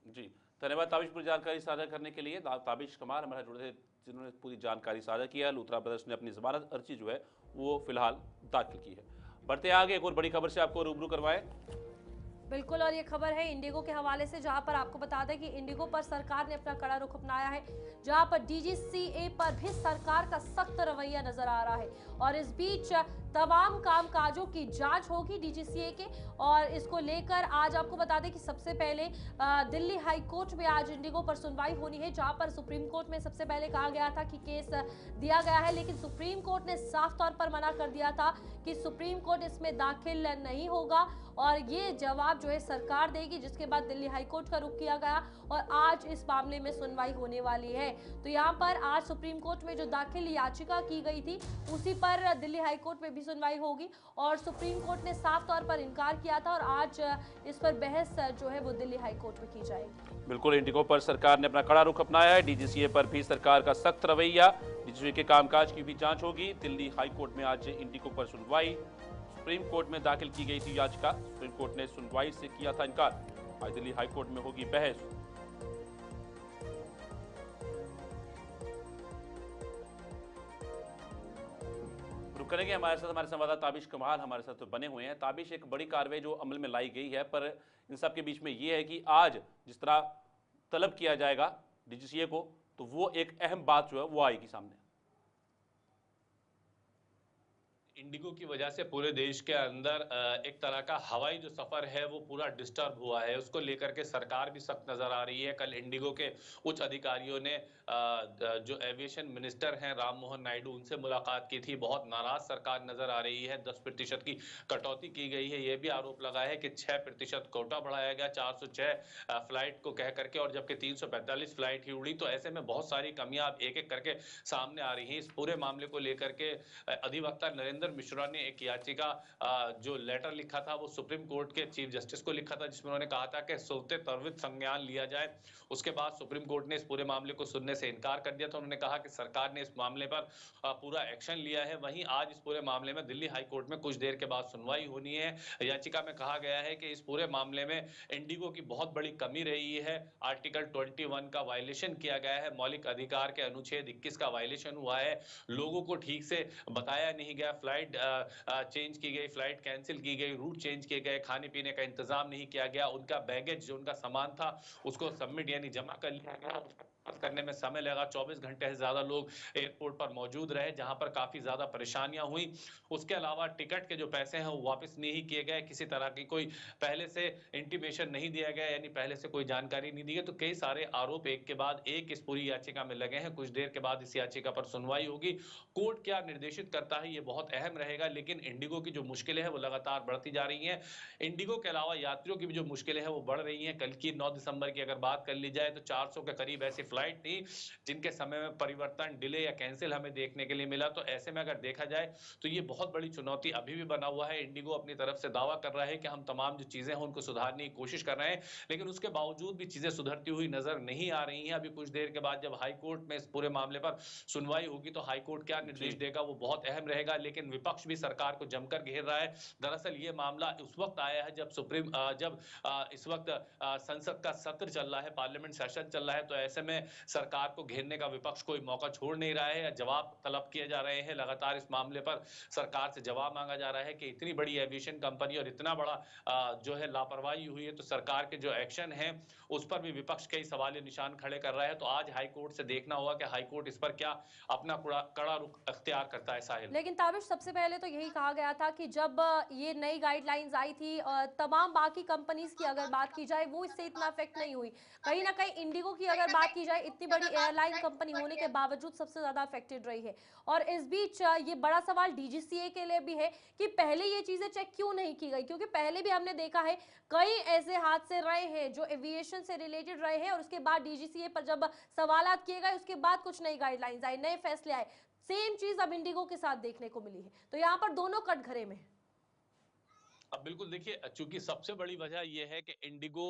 जी, धन्यवाद ताबिश पूरी जानकारी साझा करने के लिए। ताबिश कमार हमारे जुड़े थे जिन्होंने पूरी जानकारी साझा किया। लूथरा ब्रदर्स ने अपनी जमानत अर्जी जो है वो फिलहाल दाखिल की है। बढ़ते आगे एक और बड़ी खबर से आपको रूबरू करवाएं। बिल्कुल, और ये खबर है इंडिगो के हवाले से, जहां पर आपको बता दें कि इंडिगो पर सरकार ने अपना कड़ा रुख अपनाया है, जहां पर डीजीसीए पर भी सरकार का सख्त रवैया नजर आ रहा है। और इस बीच तमाम कामकाजों की जांच होगी डीजीसीए के, और इसको लेकर आज आपको बता दें कि सबसे पहले दिल्ली हाई कोर्ट में आज इंडिगो पर सुनवाई होनी है, जहां पर सुप्रीम कोर्ट में सबसे पहले कहा गया था कि केस दिया गया है, लेकिन सुप्रीम कोर्ट ने साफ तौर पर मना कर दिया था कि सुप्रीम कोर्ट इसमें दाखिल नहीं होगा और ये जवाब जो है सरकार देगी, जिसके बाद दिल्ली हाई कोर्ट का रुख किया गया और आज इस मामले में सुनवाई होने वाली है। तो यहाँ पर आज सुप्रीम कोर्ट में जो दाखिल याचिका की गई थी उसी पर दिल्ली हाई कोर्ट में भी सुनवाई होगी और सुप्रीम कोर्ट ने साफ तौर पर इनकार किया था और आज इस पर बहस जो है वो दिल्ली हाई कोर्ट में की जाएगी। बिल्कुल, इंडिगो पर सरकार ने अपना कड़ा रुख अपनाया है। डीजीसीए पर भी सरकार का सख्त रवैया। डीजीसीए के कामकाज की भी जांच होगी। दिल्ली हाई कोर्ट में आज इंडिगो पर सुनवाई। सुप्रीम कोर्ट में दाखिल की गई थी याचिका, सुप्रीम कोर्ट ने सुनवाई से किया था इनकार। आज दिल्ली हाई कोर्ट में होगी बहस। रुक करेंगे हमारे संवाददाता ताबिश कमाल हमारे साथ तो बने हुए हैं। ताबिश, एक बड़ी कार्रवाई जो अमल में लाई गई है, पर इन सब के बीच में ये है कि आज जिस तरह तलब किया जाएगा डीजीसीए को, तो वो एक अहम बात जो है वो आएगी सामने। इंडिगो की वजह से पूरे देश के अंदर एक तरह का हवाई जो सफर है वो पूरा डिस्टर्ब हुआ है, उसको लेकर के सरकार भी सख्त नजर आ रही है। कल इंडिगो के उच्च अधिकारियों ने जो एविएशन मिनिस्टर हैं राम मोहन नायडू, उनसे मुलाकात की थी। बहुत नाराज सरकार नजर आ रही है। 10% की कटौती की गई है। यह भी आरोप लगा है कि 6% कोटा बढ़ाया गया 406 फ्लाइट को कह करके, और जबकि 345 फ्लाइट ही उड़ी। तो ऐसे में बहुत सारी कमियां अब एक एक करके सामने आ रही हैं। इस पूरे मामले को लेकर के अधिवक्ता नरेंद्र मिश्रा ने एक याचिका जो लेटर लिखा था वो सुप्रीम कोर्ट के चीफ जस्टिस को लिखा था, जिसमें उन्होंने कहा था कि सोते त्वरित संज्ञान लिया जाए। उसके बाद सुप्रीम कोर्ट ने इस पूरे मामले को सुनने से इनकार कर दिया था। उन्होंने कहा कि सरकार ने इस मामले पर पूरा एक्शन लिया है। वहीं आज इस पूरे मामले में दिल्ली हाई कोर्ट में कुछ देर के बाद सुनवाई होनी है। याचिका में कहा गया है कि इस पूरे मामले में इंडिगो की बहुत बड़ी कमी रही है। आर्टिकल 21 का वायलेशन किया गया है। मौलिक अधिकार के अनुच्छेद 21 का वायलेशन हुआ है। लोगों को ठीक से बताया नहीं गया, फ्लाइट फ्लाइट चेंज की गई, फ्लाइट कैंसिल की गई, रूट चेंज किए गए, खाने पीने का इंतजाम नहीं किया गया, उनका बैगेज जो उनका सामान था उसको सबमिट यानी जमा कर लिया गया, करने में समय लगा। 24 घंटे से ज्यादा लोग एयरपोर्ट पर मौजूद रहे, जहां पर काफी ज्यादा परेशानियां हुई। उसके अलावा टिकट के जो पैसे हैं वो वापस नहीं किए गए, किसी तरह की कोई पहले से इंटीमेशन नहीं दिया गया, यानी पहले से कोई जानकारी नहीं दी गई। तो कई सारे आरोप एक के बाद एक इस पूरी याचिका में लगे हैं। कुछ देर के बाद इस याचिका पर सुनवाई होगी। कोर्ट क्या निर्देशित करता है ये बहुत अहम रहेगा, लेकिन इंडिगो की जो मुश्किलें हैं वो लगातार बढ़ती जा रही हैं। इंडिगो के अलावा यात्रियों की भी जो मुश्किलें हैं वो बढ़ रही हैं। कल की 9 दिसंबर की अगर बात कर ली जाए तो 400 के करीब ऐसी फ्लाइट थी जिनके समय में परिवर्तन, डिले या कैंसिल हमें देखने के लिए मिला। तो ऐसे में अगर देखा जाए तो ये बहुत बड़ी चुनौती अभी भी बना हुआ है। इंडिगो अपनी तरफ से दावा कर रहा है कि हम तमाम जो चीजें हैं उनको सुधारने की कोशिश कर रहे हैं, लेकिन उसके बावजूद भी चीजें सुधरती हुई नजर नहीं आ रही हैं। अभी कुछ देर के बाद जब हाई कोर्ट में इस पूरे मामले पर सुनवाई होगी तो हाई कोर्ट क्या निर्देश देगा वो बहुत अहम रहेगा। लेकिन विपक्ष भी सरकार को जमकर घेर रहा है। दरअसल ये मामला उस वक्त आया है जब इस वक्त संसद का सत्र चल रहा है, पार्लियामेंट सेशन चल रहा है। तो ऐसे में सरकार को घेरने का विपक्ष कोई मौका छोड़ नहीं रहा है, जवाब तलब किए जा रहे हैं। लगातार इस मामले पर सरकार से जवाब मांगा जा रहा है कि इतनी बड़ी एविएशन कंपनी और इतना बड़ा जो है लापरवाही हुई है, तो सरकार के जो एक्शन है उस पर भी विपक्ष कई सवाल निशान खड़े कर रहा है। तो आज हाई कोर्ट से देखना होगा कि हाई कोर्ट इस पर क्या अपना कड़ा रुख अख्तियार करता है। साहिल, लेकिन ताबिश, सबसे पहले तो यही कहा गया था कि जब ये नई गाइडलाइंस आई थी, तमाम बाकी कंपनीज की अगर बात की जाए वो इससे इतना अफेक्ट नहीं हुई। कहीं ना कहीं इंडिगो की अगर बात की जाए, इतनी बड़ी एयरलाइन कंपनी होने के बावजूद सबसे ज्यादा अफेक्टेड रही है। और इस बीच ये बड़ा सवाल डीजीसीए के लिए भी है कि पहले ये चीजें चेक क्यों नहीं की गई, क्योंकि पहले भी हमने देखा है कई ऐसे हादसे रहे हैं जो एविएशन से रिलेटेड रहे हैं और उसके बाद डीजीसीए पर जब सवालात किए गए उसके बाद कुछ नई गाइडलाइंस आई, नए फैसले आए। सेम चीज अब इंडिगो के साथ देखने को मिली है। तो यहाँ पर दोनों कटघरे में है। अब बिल्कुल देखिए, चूंकि सबसे बड़ी वजह यह है कि इंडिगो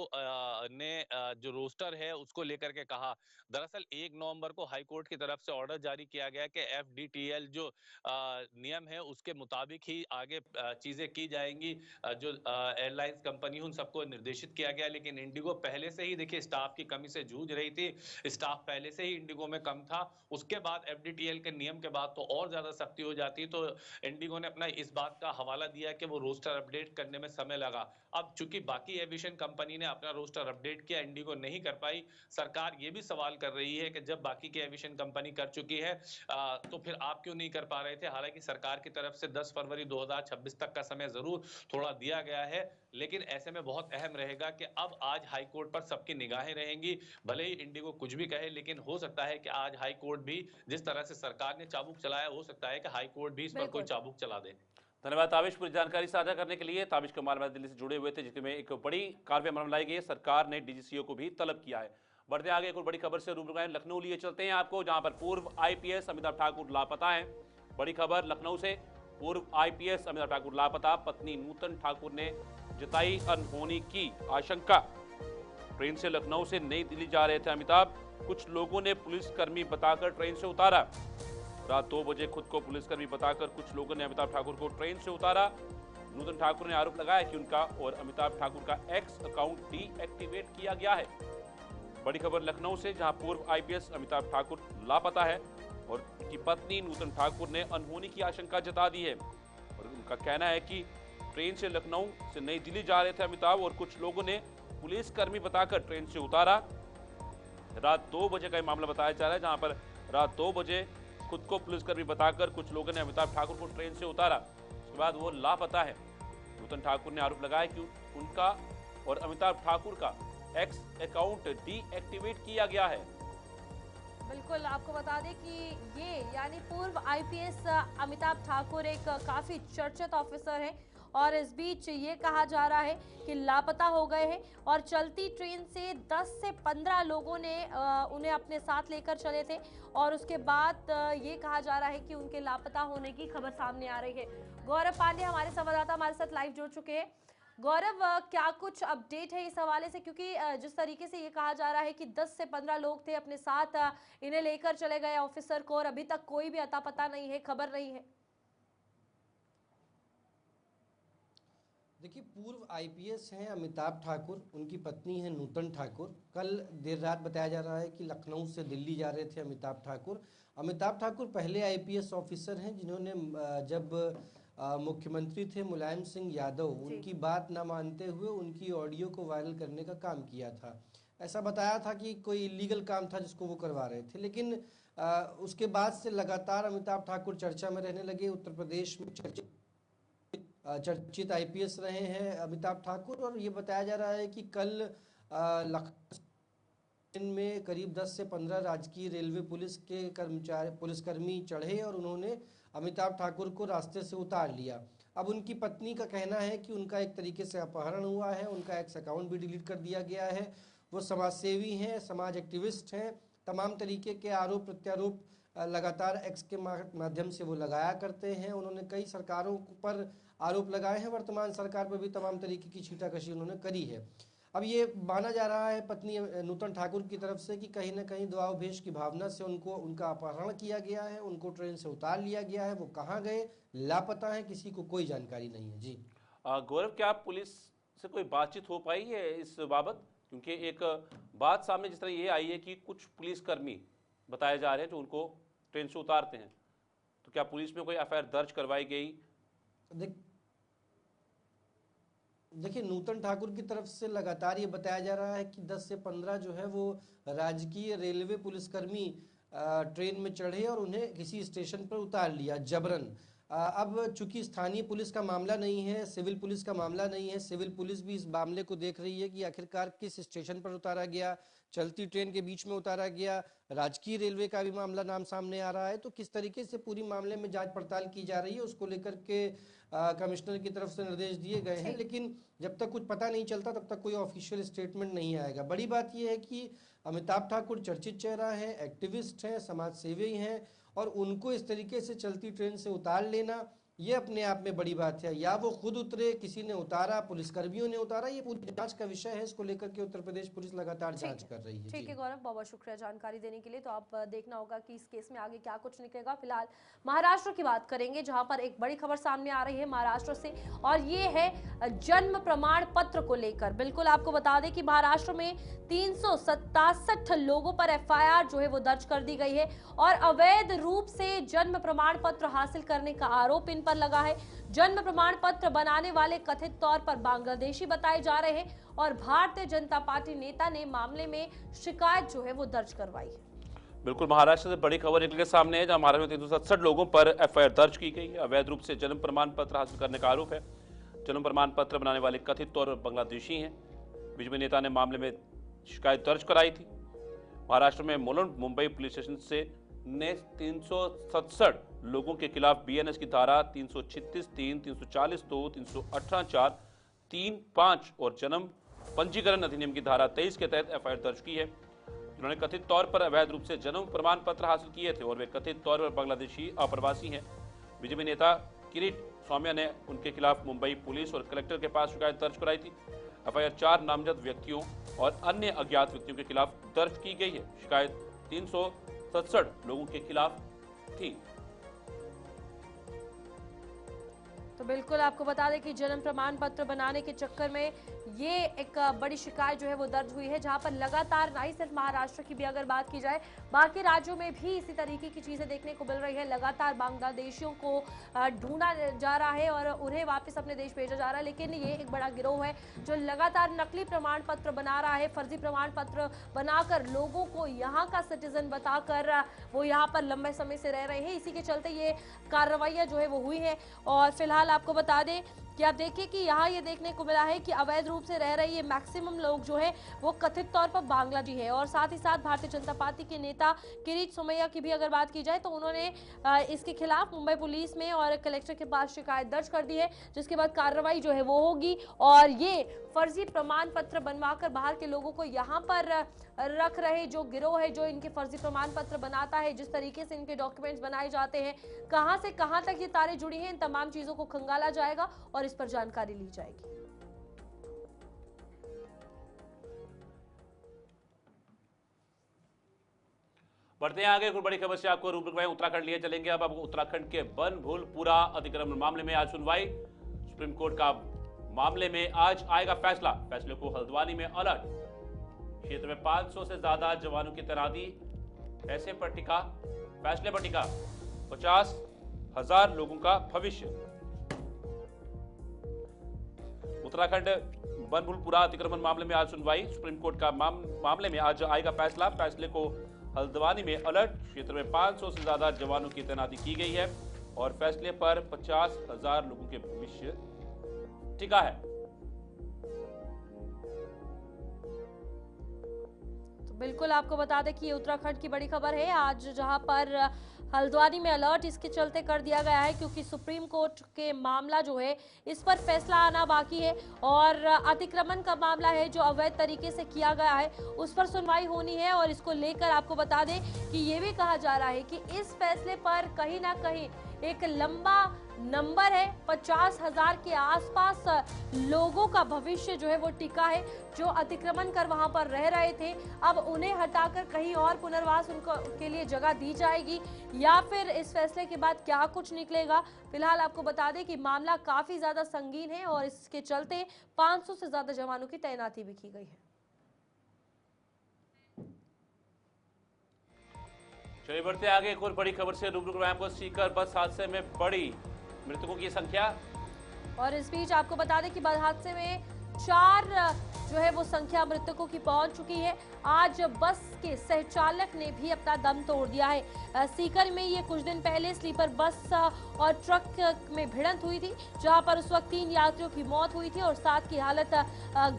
ने जो रोस्टर है उसको लेकर के कहा। दरअसल 1 नवंबर को हाई कोर्ट की तरफ से ऑर्डर जारी किया गया कि एफडीटीएल जो नियम है उसके मुताबिक ही आगे चीजें की जाएंगी। जो एयरलाइंस कंपनी उन सबको निर्देशित किया गया, लेकिन इंडिगो पहले से ही देखिए स्टाफ की कमी से जूझ रही थी। स्टाफ पहले से ही इंडिगो में कम था। उसके बाद एफडीटीएल के नियम के बाद तो और ज्यादा सख्ती हो जाती। तो इंडिगो ने अपना इस बात का हवाला दिया कि वो रोस्टर अपडेट करने में समय लगा। अब चूंकि बाकी एविएशन कंपनी ने अपना रोस्टर अपडेट किया, इंडिगो नहीं कर पाई। सरकार ये भी सवाल कर रही है कि जब बाकी की एविएशन कंपनी कर चुकी है तो फिर आप क्यों नहीं कर पा रहे थे। हालांकि सरकार की तरफ से 10 फरवरी 2026 तक का समय जरूर थोड़ा दिया गया है, लेकिन ऐसे में बहुत अहम रहेगा कि अब आज हाई कोर्ट पर सबकी निगाहें रहेंगी। भले ही इंडिगो कुछ भी कहे, लेकिन हो सकता है कि आज हाई कोर्ट भी जिस तरह से सरकार ने चाबुक चलाया, हो सकता है कि हाई कोर्ट भी इस पर कोई चाबुक चला दे। धन्यवाद ताबिश, पूरी जानकारी साझा करने के लिए। ताबिश कमाल दिल्ली से जुड़े हुए थे, जिसमें एक बड़ी कार्रवाई अमल में लाई गई है। सरकार ने डीजीसीए को भी तलब किया है। बढ़ते आगे एक और बड़ी खबर से रूबरू हैं। लखनऊ लिए चलते हैं आपको, जहां पर पूर्व आईपीएस अमिताभ ठाकुर लापता हैं। बड़ी खबर लखनऊ से, पूर्व आईपीएस अमिताभ ठाकुर लापता। पत्नी नूतन ठाकुर ने जताई अनहोनी की आशंका। ट्रेन से लखनऊ से नई दिल्ली जा रहे थे अमिताभ। कुछ लोगों ने पुलिसकर्मी बताकर ट्रेन से उतारा। रात 2 बजे खुद को पुलिसकर्मी बताकर कुछ लोगों ने अमिताभ ठाकुर को ट्रेन से उतारा। नूतन ठाकुर ने आरोप लगाया कि उनका और अमिताभ ठाकुर का एक्स अकाउंट डीएक्टिवेट किया गया है। बड़ी खबर लखनऊ से, जहां पूर्व आईपीएस अमिताभ ठाकुर लापता है और उनकी पत्नी नूतन ठाकुर ने अनहोनी की आशंका जता दी है। और उनका कहना है कि ट्रेन से लखनऊ से नई दिल्ली जा रहे थे अमिताभ और कुछ लोगों ने पुलिसकर्मी बताकर ट्रेन से उतारा। रात 2 बजे का मामला बताया जा रहा है, जहां पर रात 2 बजे खुद को पुलिसकर्मी बताकर कुछ लोगों ने अमिताभ ठाकुर को ट्रेन से उतारा। उसके बाद वो लापता है। नूतन ठाकुर ने आरोप लगाया कि उनका और अमिताभ ठाकुर का एक्स अकाउंट डीएक्टिवेट किया गया है। बिल्कुल, आपको बता दें कि ये यानी पूर्व आईपीएस अमिताभ ठाकुर एक काफी चर्चित ऑफिसर है और इस बीच ये कहा जा रहा है कि लापता हो गए हैं और चलती ट्रेन से 10 से 15 लोगों ने उन्हें अपने साथ लेकर चले थे और उसके बाद ये कहा जा रहा है कि उनके लापता होने की खबर सामने आ रही है। गौरव पांडे हमारे संवाददाता हमारे साथ लाइव जुड़ चुके हैं। गौरव, क्या कुछ अपडेट है इस हवाले से, क्योंकि जिस तरीके से ये कहा जा रहा है कि 10 से 15 लोग थे अपने साथ, इन्हें लेकर चले गए ऑफिसर को और अभी तक कोई भी अता पता नहीं है, खबर नहीं है। देखिए, पूर्व आईपीएस हैं अमिताभ ठाकुर, उनकी पत्नी है नूतन ठाकुर। कल देर रात बताया जा रहा है कि लखनऊ से दिल्ली जा रहे थे अमिताभ ठाकुर। अमिताभ ठाकुर पहले आईपीएस ऑफिसर हैं जिन्होंने जब मुख्यमंत्री थे मुलायम सिंह यादव, उनकी बात ना मानते हुए उनकी ऑडियो को वायरल करने का काम किया था। ऐसा बताया था कि कोई इलीगल काम था जिसको वो करवा रहे थे, लेकिन उसके बाद से लगातार अमिताभ ठाकुर चर्चा में रहने लगे। उत्तर प्रदेश में चर्चित आईपीएस रहे हैं अमिताभ ठाकुर, और ये बताया जा रहा है कि कल लखनऊ में करीब 10 से 15 राजकीय रेलवे पुलिस के पुलिसकर्मी चढ़े और उन्होंने अमिताभ ठाकुर को रास्ते से उतार लिया। अब उनकी पत्नी का कहना है कि उनका एक तरीके से अपहरण हुआ है, उनका एक्स अकाउंट भी डिलीट कर दिया गया है। वो समाजसेवी हैं, समाज एक्टिविस्ट हैं, तमाम तरीके के आरोप प्रत्यारोप लगातार एक्स के माध्यम से वो लगाया करते हैं। उन्होंने कई सरकारों पर आरोप लगाए हैं, वर्तमान सरकार पर भी तमाम तरीके की छींटाकशी उन्होंने करी है। अब ये माना जा रहा है पत्नी नूतन ठाकुर की तरफ से कि कहीं ना कहीं दबाव-भेष की भावना से उनका अपहरण किया गया है, उनको ट्रेन से उतार लिया गया है। वो कहाँ गए, लापता है, किसी को कोई जानकारी नहीं है। जी गौरव, क्या पुलिस से कोई बातचीत हो पाई है इस बाबत? क्योंकि एक बात सामने जिस तरह ये आई है कि कुछ पुलिसकर्मी बताए जा रहे हैं जो उनको ट्रेन से उतारते हैं, तो क्या पुलिस में कोई एफआईआर दर्ज करवाई गई? देखिए, नूतन ठाकुर की तरफ से लगातार ये बताया जा रहा है कि 10 से 15 जो है वो राजकीय रेलवे पुलिसकर्मी ट्रेन में चढ़े और उन्हें किसी स्टेशन पर उतार लिया जबरन। अब चूंकि स्थानीय पुलिस का मामला नहीं है, सिविल पुलिस का मामला नहीं है, सिविल पुलिस भी इस मामले को देख रही है कि आखिरकार किस स्टेशन पर उतारा गया, चलती ट्रेन के बीच में उतारा गया, राजकीय रेलवे का भी मामला नाम सामने आ रहा है। तो किस तरीके से पूरी मामले में जांच पड़ताल की जा रही है, उसको लेकर के कमिश्नर की तरफ से निर्देश दिए गए हैं। लेकिन जब तक कुछ पता नहीं चलता तब तक कोई ऑफिशियल स्टेटमेंट नहीं आएगा। बड़ी बात यह है कि अमिताभ ठाकुर चर्चित चेहरा है, एक्टिविस्ट हैं, समाज सेवी हैं, और उनको इस तरीके से चलती ट्रेन से उतार लेना ये अपने आप में बड़ी बात है। या वो खुद उतरे, किसी ने उतारा, पुलिसकर्मियों ने उतारा, ये पूरी जांच का विषय है। इसको लेकर के उत्तर प्रदेश पुलिस लगातार जांच कर रही है। ठीक है गौरव, बहुत बहुत शुक्रिया जानकारी देने के लिए। तो आप देखना होगा कि इस केस में आगे क्या कुछ निकलेगा। फिलहाल महाराष्ट्र की बात करेंगे, जहां पर एक बड़ी खबर सामने आ रही है महाराष्ट्र से, और ये है जन्म प्रमाण पत्र को लेकर। बिल्कुल आपको बता दें कि महाराष्ट्र में 367 लोगों पर एफआईआर जो है वो दर्ज कर दी गई है, और अवैध रूप से जन्म प्रमाण पत्र हासिल करने का आरोप इन पर लगा है। जन्म प्रमाण पत्र बनाने वाले कथित तौर पर बांग्लादेशी बताए जा रहे हैं, और भारतीय जनता पार्टी नेता ने मामले में शिकायत जो है वो दर्ज करवाई है। बिल्कुल, महाराष्ट्र से बड़ी खबर निकल के सामने है, जहां महाराष्ट्र में 367 लोगों पर एफआईआर दर्ज की गई है। अवैध रूप से जन्म प्रमाण पत्र हासिल करने का आरोप है। जन्म प्रमाण पत्र बनाने वाले कथित तौर पर बांग्लादेशी हैं। बीजेपी नेता ने मामले में शिकायत दर्ज कराई थी। महाराष्ट्र में मुंबई पुलिस स्टेशन से ने 367 लोगों के खिलाफ बीएनएस की धारा 336(3), 340(2), 318(4), 3(5) और जन्म पंजीकरण अधिनियम की धारा 23 के तहत एफआईआर दर्ज की है। उन्होंने कथित तौर पर अवैध रूप से जन्म प्रमाण पत्र हासिल किए थे, और वे कथित तौर पर बांग्लादेशी अप्रवासी हैं। बीजेपी नेता किरीट स्वाम्या ने उनके खिलाफ मुंबई पुलिस और कलेक्टर के पास शिकायत दर्ज कराई थी। एफआईआर 4 नामजद व्यक्तियों और अन्य अज्ञात व्यक्तियों के खिलाफ दर्ज की गई है। शिकायत 367 लोगों के खिलाफ थी। तो बिल्कुल आपको बता दें कि जन्म प्रमाण पत्र बनाने के चक्कर में ये एक बड़ी शिकायत जो है वो दर्ज हुई है, जहां पर लगातार ना ही सिर्फ महाराष्ट्र की भी अगर बात की जाए, बाकी राज्यों में भी इसी तरीके की चीजें देखने को मिल रही है। लगातार बांग्लादेशियों को ढूंढा जा रहा है और उन्हें वापस अपने देश भेजा जा रहा है, लेकिन ये एक बड़ा गिरोह है जो लगातार नकली प्रमाण पत्र बना रहा है, फर्जी प्रमाण पत्र बनाकर लोगों को यहाँ का सिटीजन बताकर वो यहाँ पर लंबे समय से रह रहे हैं। इसी के चलते ये कार्रवाइयां जो है वो हुई है। और फिलहाल आपको बता दें कि आप देखिए कि यहाँ ये देखने को मिला है कि अवैध रूप से रह रहे ये मैक्सिमम लोग जो है वो कथित तौर पर बांग्लादेशी है। और साथ ही साथ भारतीय जनता पार्टी के नेता किरीट सोमैया की भी अगर बात की जाए तो उन्होंने इसके खिलाफ मुंबई पुलिस में और कलेक्टर के पास शिकायत दर्ज कर दी है, जिसके बाद कार्रवाई जो है वो होगी। और ये फर्जी प्रमाण पत्र बनवाकर बाहर के लोगों को यहाँ पर रख रहे जो गिरोह है, जो इनके फर्जी प्रमाण पत्र बनाता है, जिस तरीके से इनके डॉक्यूमेंट्स बनाए जाते हैं, कहां से कहां तक ये तारें जुड़ी हैं, इन तमाम चीजों को खंगाला जाएगा और इस पर जानकारी ली जाएगी। बढ़ते हैं आगे, बड़ी खबर से आपको रूबरू कराएं। उत्तराखंड लिए चलेंगे। अब उत्तराखंड के बनभूलपुरा अतिक्रमण मामले में आज सुनवाई। सुप्रीम कोर्ट का मामले में आज आएगा फैसला। फैसले को हल्द्वानी में अलर्ट। क्षेत्र में 500 से ज्यादा जवानों की तैनाती। ऐसे पर टिका फैसले पर टिका 50,000 लोगों का भविष्य। उत्तराखंड बनभूलपुरा अतिक्रमण मामले में आज सुनवाई। सुप्रीम कोर्ट का मामले में आज आएगा फैसला। फैसले को हल्द्वानी में अलर्ट क्षेत्र में 500 से ज्यादा जवानों की तैनाती की गई है और फैसले पर 50,000 लोगों के भविष्य टिका है। तो बिल्कुल आपको बता दें कि ये उत्तराखंड की बड़ी खबर है आज, जहां पर हल्द्वानी में अलर्ट इसके चलते कर दिया गया है क्योंकि सुप्रीम कोर्ट के मामला जो है इस पर फैसला आना बाकी है और अतिक्रमण का मामला है जो अवैध तरीके से किया गया है उस पर सुनवाई होनी है। और इसको लेकर आपको बता दें कि ये भी कहा जा रहा है कि इस फैसले पर कहीं ना कहीं एक लंबा नंबर है, 50,000 के आसपास लोगों का भविष्य जो है वो टिका है जो अतिक्रमण कर वहां पर रह रहे थे। अब उन्हें हटाकर कहीं और पुनर्वास उनके लिए जगह दी जाएगी या फिर इस फैसले के बाद क्या कुछ निकलेगा। फिलहाल आपको बता दें कि मामला काफी ज्यादा संगीन है और इसके चलते 500 से ज्यादा जवानों की तैनाती भी की गई है। चलिए बढ़ते आगे एक और बड़ी खबर से रूबरू कराएं आपको। सीकर बस हादसे में बढ़ी मृतकों की संख्या। और इस बीच आपको बता दें कि बस हादसे में 4 जो है वो संख्या मृतकों की पहुंच चुकी है। आज बस के सहचालक ने भी अपना दम तोड़ दिया है। सीकर में ये कुछ दिन पहले स्लीपर बस और ट्रक में भिड़ंत हुई थी जहां पर उस वक्त 3 यात्रियों की मौत हुई थी और 7 की हालत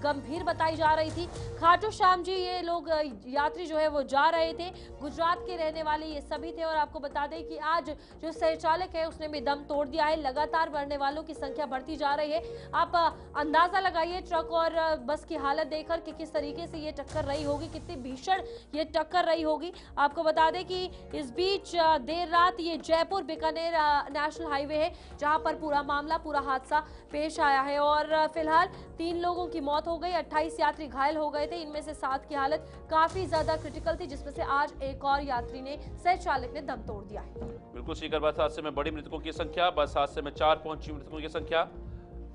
गंभीर बताई जा रही थी। खाटू श्याम जी ये लोग यात्री जो है वो जा रहे थे, गुजरात के रहने वाले ये सभी थे। और आपको बता दें कि आज जो सहचालक है उसने भी दम तोड़ दिया है। लगातार मरने वालों की संख्या बढ़ती जा रही है। आप अंदाजा लगाइए ट्रक और बस की हालत देखकर कि किस तरीके से ये टक्कर रही होगी, कितनी भीषण ये टक्कर रही होगी। आपको बता दें कि इस बीच देर रात ये जयपुर बीकानेर नेशनल हाईवे है जहां पर पूरा मामला, पूरा हादसा पेश आया है और फिलहाल 3 लोगों की मौत हो गई, 28 यात्री घायल हो गए थे। इनमें से 7 की हालत काफी ज्यादा क्रिटिकल थी जिसमें से आज एक और यात्री ने, सहचालक ने दम तोड़ दिया है। बिल्कुल सीकर बस हादसे में बड़ी मृतकों की संख्या। बस हादसे में 4 पहुंची मृतकों की संख्या।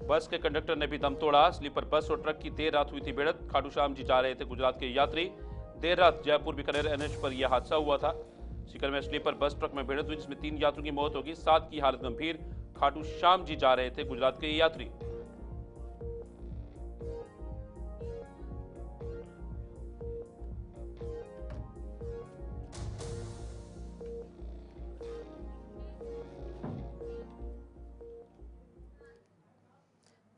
बस के कंडक्टर ने भी दम तोड़ा। स्लीपर बस और ट्रक की देर रात हुई थी भिड़ंत। खाटू श्याम जी जा रहे थे गुजरात के यात्री। देर रात जयपुर बीकानेर एनएच पर यह हादसा हुआ था। सीकर में स्लीपर बस ट्रक में भिड़ंत हुई जिसमें 3 यात्रियों की मौत होगी, 7 की हालत गंभीर। खाटू श्याम जी जा रहे थे गुजरात के यात्री।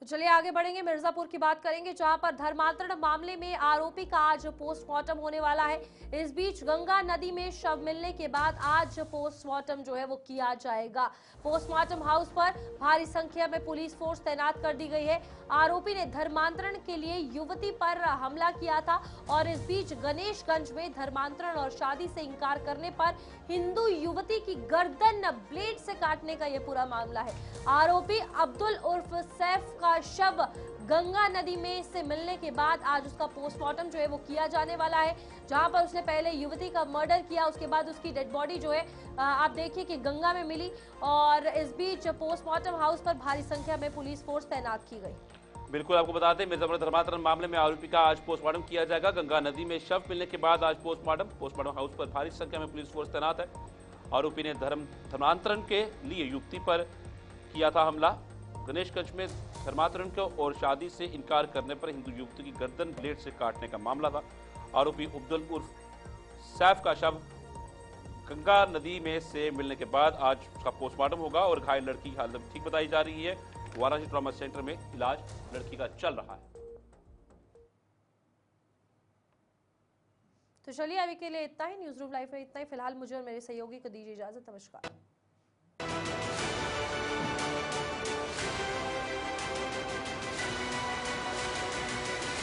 चलिए आगे बढ़ेंगे, मिर्जापुर की बात करेंगे जहां पर धर्मांतरण मामले में आरोपी का आज पोस्टमार्टम होने वाला है। इस बीच गंगा नदी में शव मिलने के बाद आज पोस्टमार्टम जो है वो किया जाएगा। पोस्टमार्टम हाउस पर भारी संख्या में पुलिस फोर्स तैनात कर दी गई है। आरोपी ने धर्मांतरण के लिए युवती पर हमला किया था और इस बीच गणेशगंज में धर्मांतरण और शादी से इनकार करने पर हिंदू युवती की गर्दन ब्लेड से काटने का यह पूरा मामला है। आरोपी अब्दुल उर्फ सैफ का शव गंगा नदी में से मिलने के बाद आज उसका पोस्टमार्टम जो है वो किया जाने वाला है, जहां पर उसने पहले युवती का मर्डर किया, उसके बाद उसकी डेड बॉडी जो है आप देखिए कि गंगा में मिली। और इस बीच पोस्टमार्टम हाउस पर भारी संख्या में पुलिस फोर्स तैनात की गई। बिल्कुल आपको बता दें मिर्जापुर धर्मांतरण मामले में आरोपी का आज पोस्टमार्टम किया जाएगा। गंगा नदी में शव मिलने के बाद आज पोस्टमार्टम हाउस पर भारी संख्या में पुलिस फोर्स तैनात है। आरोपी ने धर्मांतरण के लिए युवती पर किया था हमला। गणेशगंज में धर्मांतरण को और शादी से इनकार करने पर हिंदू युवती की गर्दन ब्लेड से काटने का मामला था। आरोपी अब्दुल उर्फ सैफ का शव गंगा नदी में से मिलने के बाद आज उसका पोस्टमार्टम होगा और घायल लड़की की हालत ठीक बताई जा रही है। वाराणसी ट्रॉमा सेंटर में इलाज लड़की का चल रहा है। तो चलिए अभी के लिए इतना ही। न्यूज रूम लाइव में इतना ही। फिलहाल मुझे और मेरे सहयोगी को दीजिए इजाजत। नमस्कार।